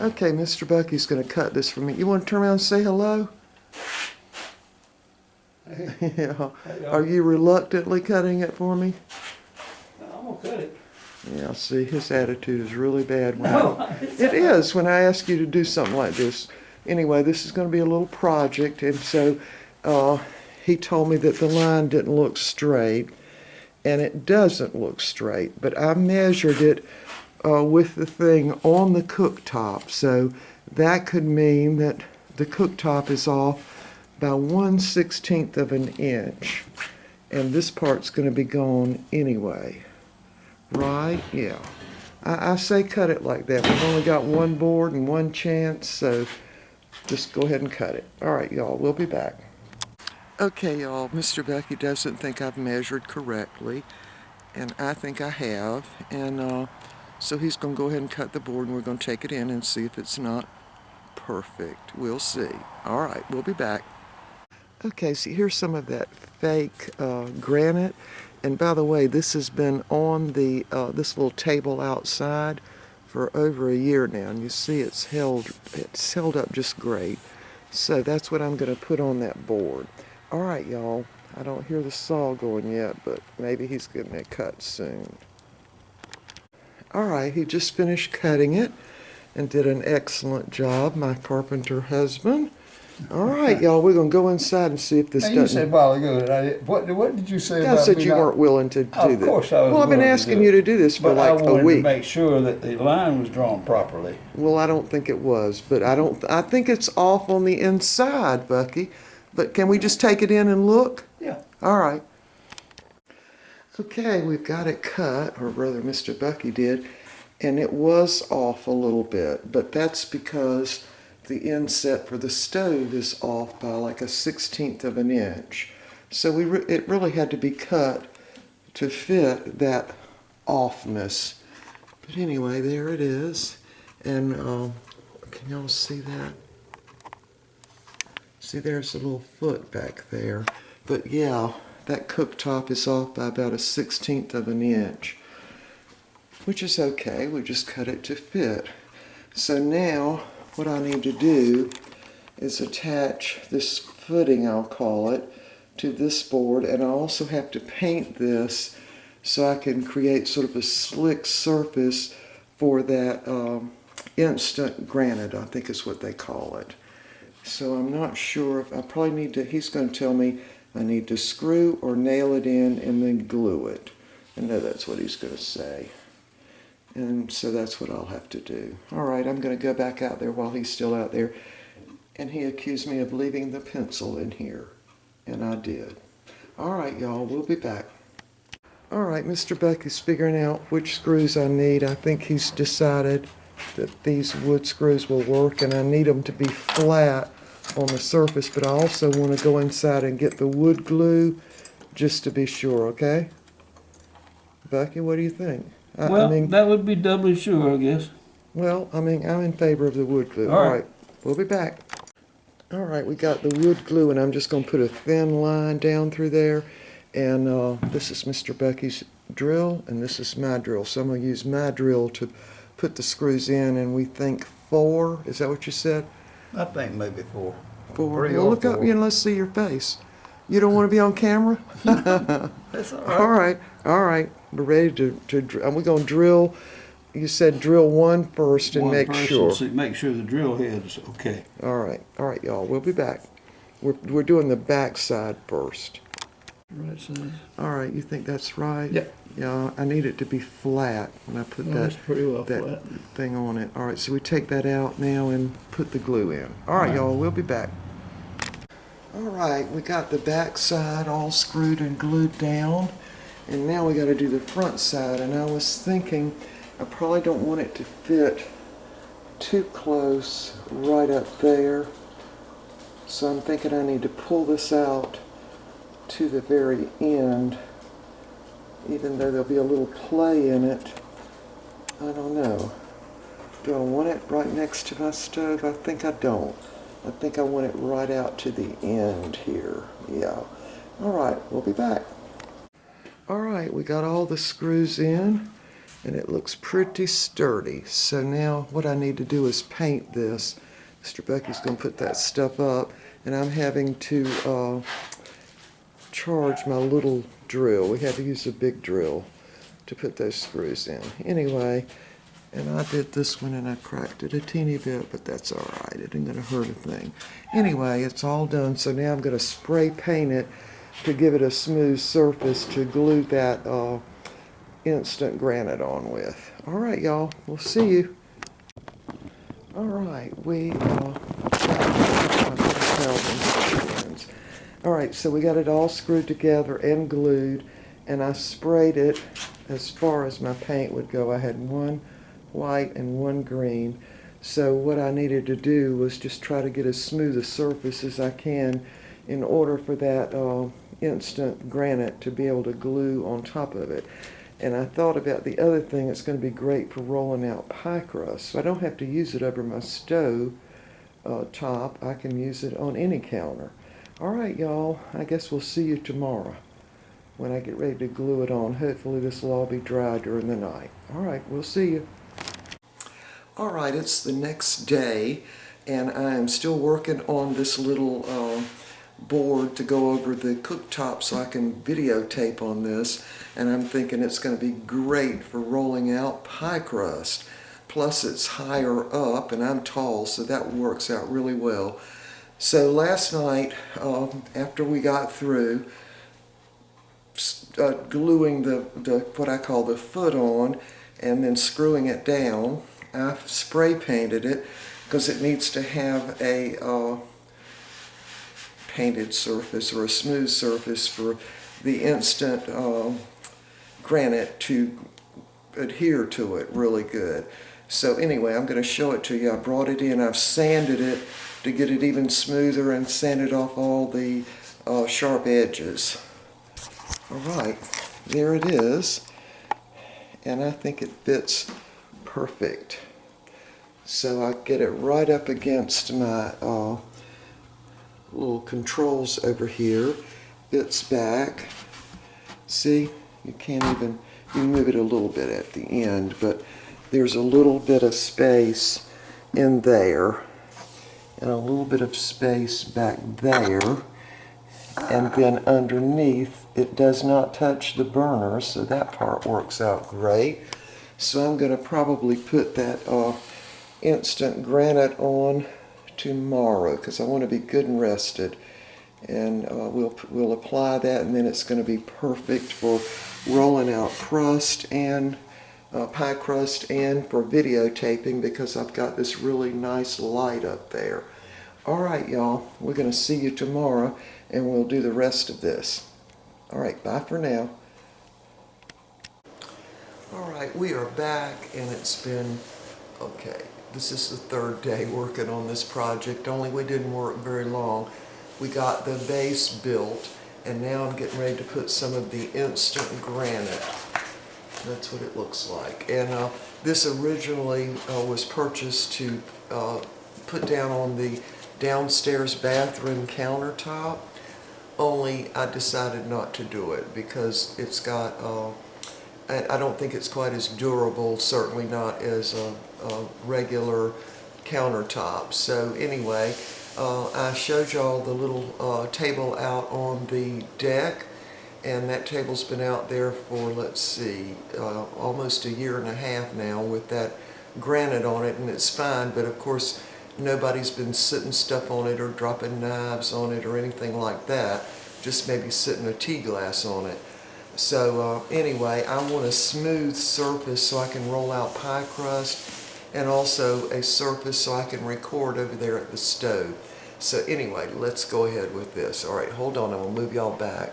Okay, Mr. Bucky's going to cut this for me. You want to turn around and say hello? Hey, Yeah. hey, Are you reluctantly cutting it for me? I'm gonna cut it. Yeah, see, his attitude is really bad. It is when I ask you to do something like this. Anyway, this is going to be a little project, and so he told me that the line didn't look straight, and it doesn't look straight, but I measured it with the thing on the cooktop, so that could mean that the cooktop is off by 1/16 of an inch, and this part's going to be gone anyway. Right? Yeah. I say cut it like that. We've only got one board and one chance, so just go ahead and cut it. All right, y'all, we'll be back. Okay, y'all, Mr. Becky doesn't think I've measured correctly, and I think I have, and so he's going to go ahead and cut the board, and we're going to take it in and see if it's not perfect. We'll see. All right, we'll be back. Okay, so here's some of that fake granite. And by the way, this has been on the this little table outside for over a year now, and you see it's held up just great. So that's what I'm going to put on that board. All right, y'all. I don't hear the saw going yet, but maybe he's getting it cut soon. All right, he just finished cutting it and did an excellent job, my carpenter husband. All right, y'all, we're going to go inside and see if this doesn't... You said a while ago, what did you say about I said you weren't willing to do this. Of course I was. Well, I've been asking you to do this for like a week. But I wanted to make sure that the line was drawn properly. Well, I don't think it was, but I think it's off on the inside, Bucky. But can we just take it in and look? Yeah. All right. Okay, we've got it cut, or rather Mr. Bucky did, and it was off a little bit, but that's because the inset for the stove is off by like 1/16 of an inch. So it really had to be cut to fit that offness. But anyway, there it is. And can y'all see that? See, there's a little foot back there. But yeah, that cooktop is off by about 1/16 of an inch, which is okay. We just cut it to fit. So now what I need to do is attach this footing, I'll call it, to this board, and I also have to paint this so I can create sort of a slick surface for that instant granite, I think is what they call it. So I'm not sure if I probably need to, he's going to tell me I need to screw or nail it in and then glue it. I know that's what he's going to say. And so that's what I'll have to do. All right, I'm going to go back out there while he's still out there. And he accused me of leaving the pencil in here. And I did. All right, y'all, we'll be back. All right, Mr. Bucky's figuring out which screws I need. I think he's decided that these wood screws will work, and I need them to be flat on the surface, but I also want to go inside and get the wood glue just to be sure, okay? Bucky, what do you think? Well, that would be doubly sure, I guess. Well, I mean, I'm in favor of the wood glue. All right. We'll be back. All right, we got the wood glue, and I'm just going to put a thin line down through there. And this is Mr. Bucky's drill, and this is my drill. So I'm going to use my drill to put the screws in, and we think 4. Is that what you said? I think maybe 4. 4. 3 well, or look 4. up, let's see your face. You don't want to be on camera? That's all right. All right. We're ready to we're going to drill. You said drill one first and make sure. Make sure the drill head's okay. All right, y'all. We'll be back. We're doing the back side first. Right side. All right. You think that's right? Yep. Yeah. I need it to be flat when I put That's pretty well that flat. thing on it. All right. So we take that out now and put the glue in. All right, y'all. We'll be back. All right. We got the back side all screwed and glued down. And now we got to do the front side, and I was thinking I probably don't want it to fit too close right up there, so I'm thinking I need to pull this out to the very end, even though there'll be a little play in it. I don't know. Do I want it right next to my stove? I think I don't. I think I want it right out to the end here. Yeah. All right, we'll be back. All right, we got all the screws in, and it looks pretty sturdy. So now what I need to do is paint this. Mr. Bucky's going to put that stuff up, and I'm having to charge my little drill. We had to use a big drill to put those screws in. Anyway, and I did this one and I cracked it a teeny bit, but that's all right. It ain't going to hurt a thing. Anyway, it's all done, so now I'm going to spray paint it to give it a smooth surface to glue that instant granite on with. All right, y'all, we'll see you. All right, all right, so we got it all screwed together and glued, and I sprayed it as far as my paint would go. I had one white and one green. So what I needed to do was just try to get as smooth a surface as I can in order for that instant granite to be able to glue on top of it. And I thought about the other thing that's going to be great for rolling out pie crust. So I don't have to use it over my stove top. I can use it on any counter. All right, y'all, I guess we'll see you tomorrow when I get ready to glue it on. Hopefully this will all be dry during the night. All right, we'll see you. All right, it's the next day, and I am still working on this little board to go over the cooktop so I can videotape on this, and I'm thinking it's going to be great for rolling out pie crust. Plus it's higher up, and I'm tall, so that works out really well. So last night, after we got through gluing the what I call the foot on and then screwing it down, I spray painted it because it needs to have a painted surface or a smooth surface for the instant granite to adhere to it really good. So anyway, I'm going to show it to you. I brought it in, I've sanded it to get it even smoother and sanded off all the sharp edges. All right, there it is, and I think it fits perfect. So I get it right up against my little controls over here. Fits back. See, you can't even, you move it a little bit at the end, but there's a little bit of space in there and a little bit of space back there, and then underneath it does not touch the burner, so that part works out great. So I'm going to probably put that instant granite on tomorrow because I want to be good and rested, and we'll apply that, and then it's going to be perfect for rolling out crust and pie crust and for videotaping because I've got this really nice light up there. All right, y'all, we're going to see you tomorrow, and we'll do the rest of this. All right, bye for now. All right, we are back, and it's been, okay, this is the third day working on this project, only we didn't work very long. We got the base built, and now I'm getting ready to put some of the instant granite. That's what it looks like. And this originally was purchased to put down on the downstairs bathroom countertop, only I decided not to do it because it's got, I don't think it's quite as durable, certainly not as a regular countertop. So anyway, I showed y'all the little table out on the deck, and that table's been out there for, let's see, almost 1.5 years now with that granite on it, and it's fine, but of course nobody's been sitting stuff on it or dropping knives on it or anything like that, just maybe sitting a tea glass on it. So anyway, I want a smooth surface so I can roll out pie crust, and also a surface so I can record over there at the stove. So anyway, let's go ahead with this. All right, hold on, I'm gonna move y'all back.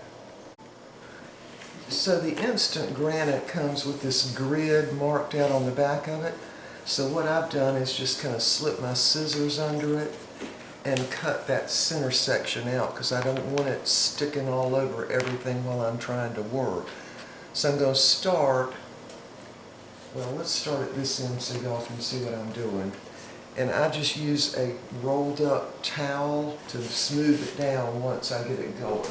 So the instant granite comes with this grid marked out on the back of it. So what I've done is just kind of slip my scissors under it and cut that center section out because I don't want it sticking all over everything while I'm trying to work. So I'm going to start, well, let's start at this end so y'all can see what I'm doing. And I just use a rolled up towel to smooth it down once I get it going.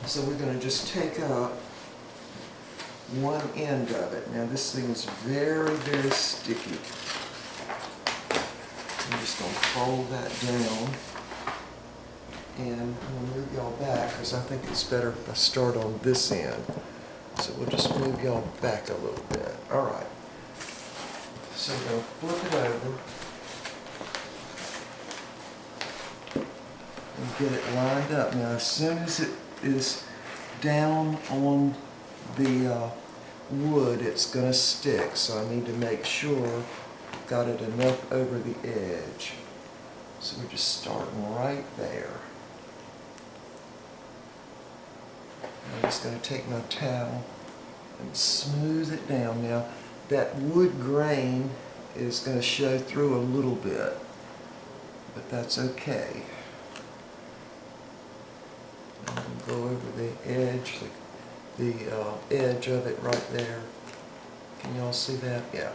So we're going to just take up one end of it. Now this thing is very, very sticky. I'm just going to fold that down. And I'm going to move y'all back because I think it's better if I start on this end. So we'll just move y'all back a little bit. All right. So we're going to flip it over and get it lined up. Now as soon as it is down on the wood, it's going to stick. So I need to make sure I've got it enough over the edge. So we're just starting right there. I'm just going to take my towel and smooth it down. Now, that wood grain is going to show through a little bit, but that's okay. I'm going to go over the edge, the edge of it right there. Can y'all see that? Yeah.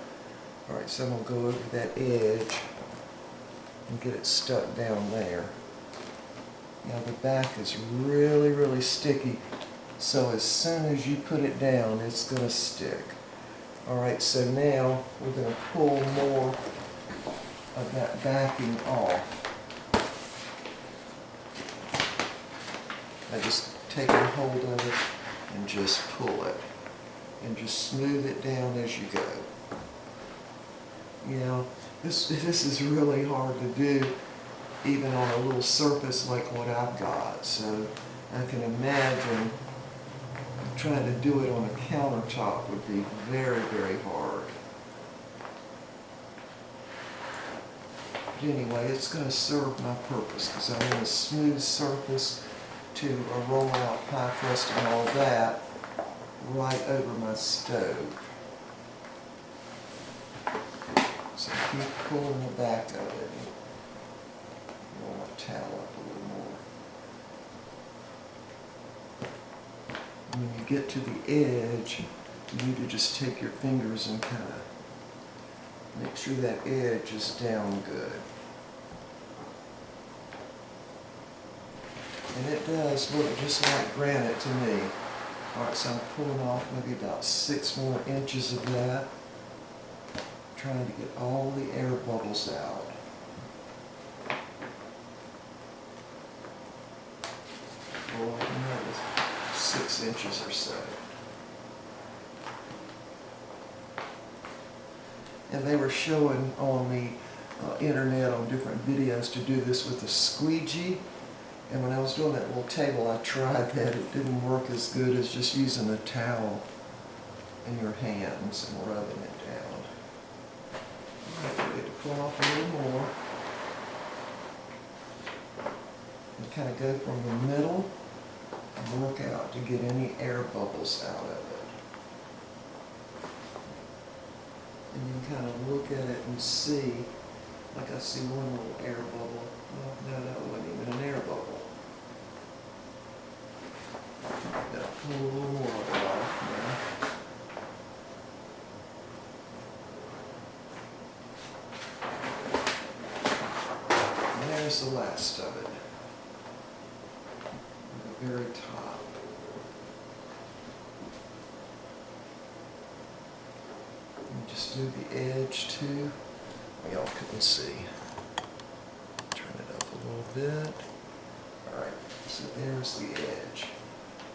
All right, so I'm going to go over that edge and get it stuck down there. Now the back is really, really sticky. So as soon as you put it down, it's going to stick. All right, so now we're going to pull more of that backing off. I just take a hold of it and just pull it. And just smooth it down as you go. You know, this is really hard to do even on a little surface like what I've got. So I can imagine trying to do it on a countertop would be very, very hard. But anyway, it's going to serve my purpose because I want a smooth surface to a roll-out pie crust and all that right over my stove. So keep pulling the back of it. Roll my towel up a little more. When you get to the edge, you need to just take your fingers and kind of make sure that edge is down good. And it does look just like granite to me. Alright, so I'm pulling off maybe about 6 more inches of that, trying to get all the air bubbles out. Well, another 6 inches or so. And they were showing on the internet on different videos to do this with a squeegee. And when I was doing that little table, I tried that. It didn't work as good as just using a towel in your hands and rubbing it down. All right, we need to pull off a little more. And kind of go from the middle and work out to get any air bubbles out of it. And you can kind of look at it and see, like I see one little air bubble. Well, no, that wasn't even an air bubble. Gotta pull a little more of it off now. And there's the last of it. At the very top. And just do the edge too. Y'all couldn't see. Turn it up a little bit. Alright, so there's the edge.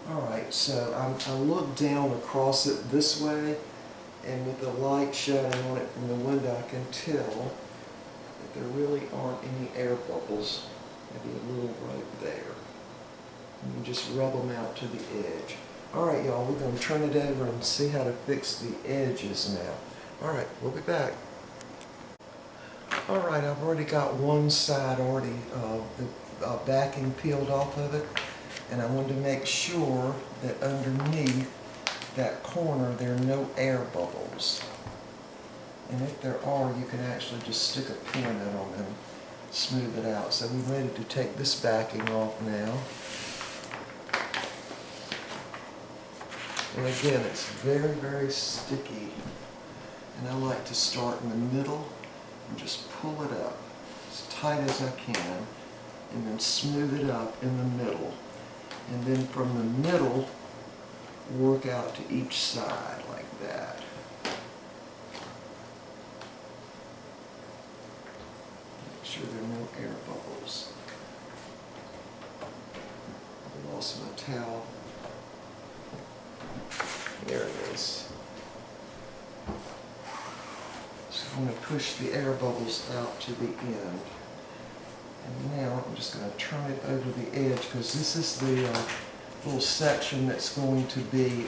Alright, so I look down across it this way, and with the light shining on it from the window, I can tell that there really aren't any air bubbles. Maybe a little right there. And you just rub them out to the edge. Alright, y'all, we're going to turn it over and see how to fix the edges now. Alright, we'll be back. Alright, I've already got one side already, the backing peeled off of it. And I wanted to make sure that underneath that corner there are no air bubbles. And if there are, you can actually just stick a pin in them and smooth it out. So we're ready to take this backing off now. And again, it's very, very sticky. And I like to start in the middle and just pull it up as tight as I can, and then smooth it up in the middle. And then from the middle, work out to each side like that. Make sure there are no air bubbles. I lost my towel. There it is. So I'm going to push the air bubbles out to the end. And now I'm just going to turn it over the edge because this is the little section that's going to be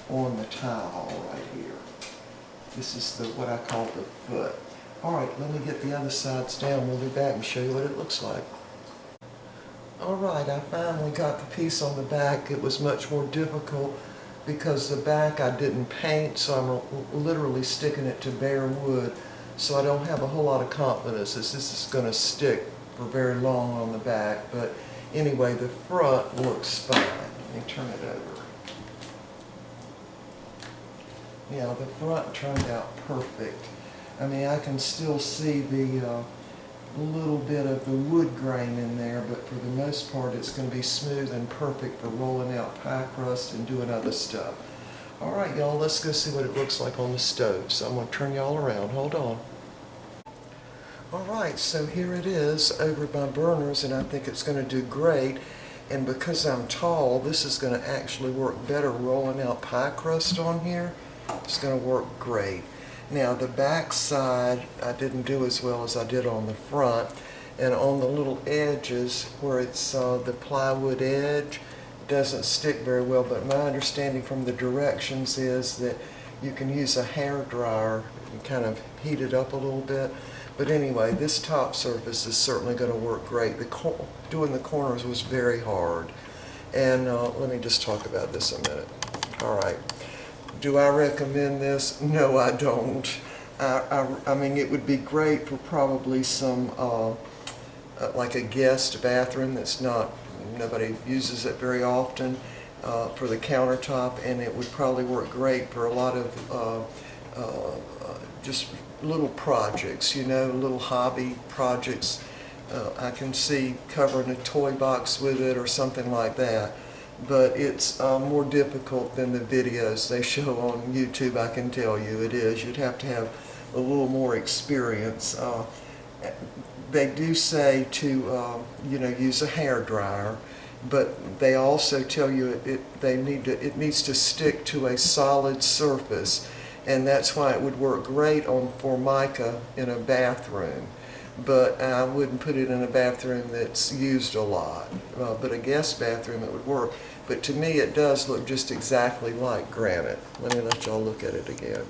on the tile right here. This is the what I call the foot. Alright, let me get the other sides down. We'll be back and show you what it looks like. Alright, I finally got the piece on the back. It was much more difficult because the back I didn't paint, so I'm literally sticking it to bare wood. So I don't have a whole lot of confidence that this is going to stick for very long on the back. But anyway, the front looks fine. Let me turn it over. Yeah, the front turned out perfect. I mean, I can still see the little bit of the wood grain in there, but for the most part it's going to be smooth and perfect for rolling out pie crust and doing other stuff. Alright y'all, let's go see what it looks like on the stove. So I'm going to turn y'all around. Hold on. Alright, so here it is over my burners, and I think it's going to do great. And because I'm tall, this is going to actually work better rolling out pie crust on here. It's going to work great. Now the back side I didn't do as well as I did on the front, and on the little edges where it's the plywood edge, it doesn't stick very well, but my understanding from the directions is that you can use a hair dryer and kind of heat it up a little bit. But anyway, this top surface is certainly going to work great. Doing the corners was very hard. And let me just talk about this a minute. Alright. Do I recommend this? No, I don't. I mean, it would be great for probably some, like a guest bathroom that's nobody uses it very often, for the countertop, and it would probably work great for a lot of just little projects, you know, little hobby projects. I can see covering a toy box with it or something like that. But it's more difficult than the videos they show on YouTube, I can tell you it is. You'd have to have a little more experience. They do say to, you know, use a hair dryer, but they also tell you it needs to stick to a solid surface, and that's why it would work great on Formica in a bathroom. But I wouldn't put it in a bathroom that's used a lot. But a guest bathroom it would work. But to me it does look just exactly like granite. Let me let y'all look at it again.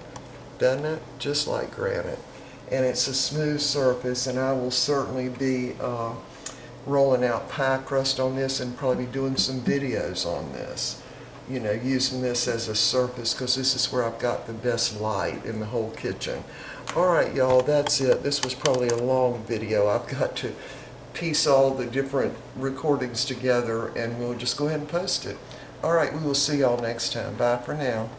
Doesn't it? Just like granite. And it's a smooth surface, and I will certainly be rolling out pie crust on this and probably be doing some videos on this. You know, using this as a surface because this is where I've got the best light in the whole kitchen. Alright y'all, that's it. This was probably a long video. I've got to piece all the different recordings together, and we'll just go ahead and post it. Alright, we will see y'all next time. Bye for now.